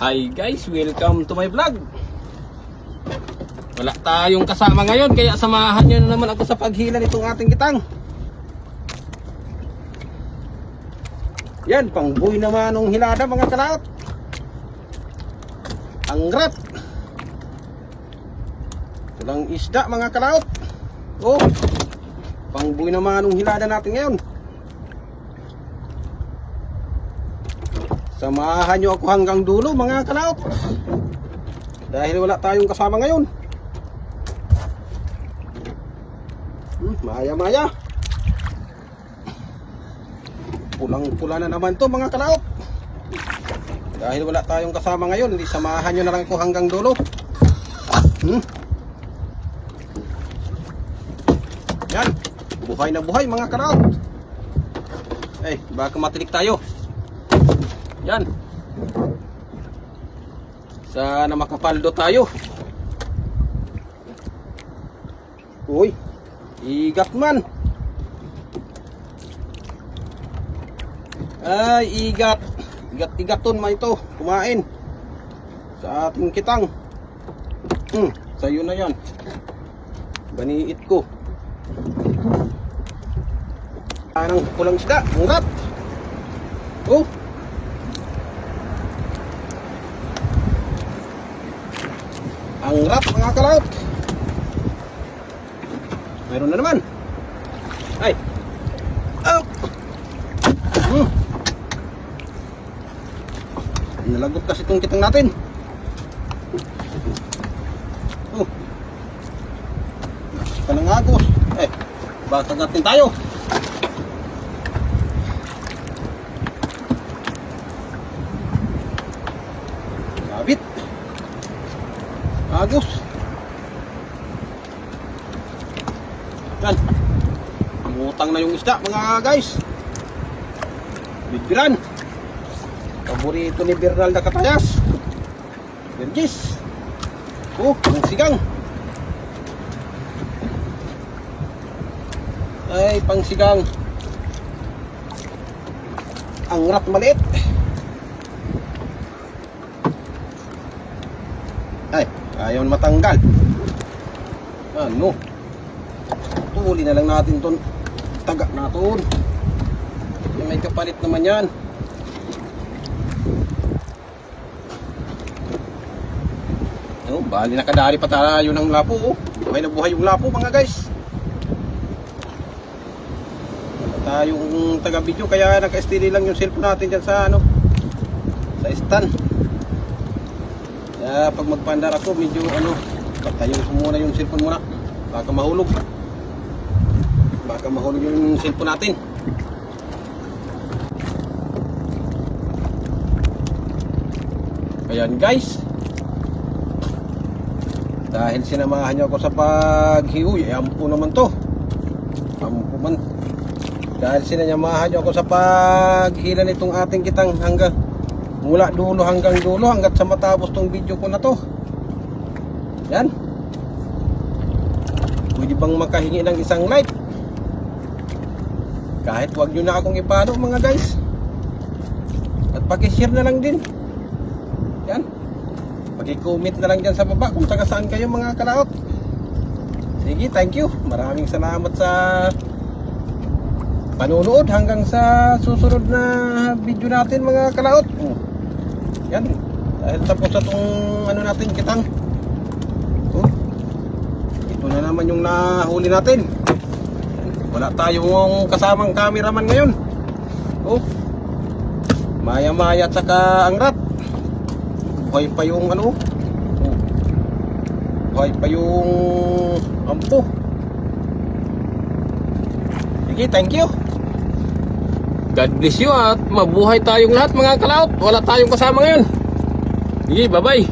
Hi guys, welcome to my vlog. Wala tayong kasama ngayon, kaya samahan nyo na naman ako sa paghila nitong ating kitang. Yan, pangbuhay naman ng hilada mga kalaot. Ang rat. Walang isda mga kalaot. Oh, pangbuhay naman ng hilada natin ngayon. Samahan nyo ako hanggang dulo mga kalaot, dahil wala tayong kasama ngayon. Maya-maya pulang-pula na naman to mga kalaot. Dahil wala tayong kasama ngayon, hindi samahan nyo na lang ako hanggang dulo. Yan, buhay na buhay mga kalaot. Baka matinik tayo. Yan, sana makapaldo tayo. Uy, igat man. Ay, igat. Igat-igaton man ito, kumain sa ating kitang. Sayo na yan. Baniit ko. Anong pulang isda, ang rat. Oh, ang rat mga kalaot. Mayroon na naman. Ay. Oh. Nalagot kasi itong kitang natin. Oh. Panangagos. Baka natin tayo. Sabit. Agos. Yan. Umutang na yung isda mga guys. Bigran. Paborito ni Bernal na Katayas. Bergis. Oh, ang sigang. Ay, pang sigang. Ang rat maliit. Ay, ayaw matanggal. Ano? Tuli na lang natin ton. Taga natin. May kapalit naman yan. Oh, bali nakadari pa tayo ng lapo. Oh. Buhay na buhay yung lapo mga guys. Wala tayong taga video, kaya naka-steady lang yung cellphone natin dyan sa sa stand. Kaya pag magpandar ako, medyo patayin ko muna yung cellphone muna. Baka mahulog. Baka mahulog yung cellphone natin. Ayan guys. Dahil sinamahan niyo ako sa paghiuy, ampo naman to. Ampo man. Dahil sinamahan niyo ako sa paghila nitong ating kitang hanggang mula dulo hanggang dulo, hanggat sa matapos tong video ko na to. Yan. Pwede bang makahingi ng isang like? Kahit wag nyo na akong ipano mga guys. At pakishare na lang din. Yan. Paki-comment na lang dyan sa baba kung taga saan kayo mga kalaot. Sige, thank you. Maraming salamat sa panonood. Hanggang sa susunod na video natin mga kalaot. Yan. Dahil tapos na itong natin kitang. Ito na naman yung nahuli natin. Wala tayong kasamang cameraman ngayon. Maya-maya at saka ang rat. Buhay pa yung buhay pa yung ampo. Sige, thank you. God bless you at mabuhay tayong lahat mga kalaot. Wala tayong kasama ngayon. Sige, bye bye.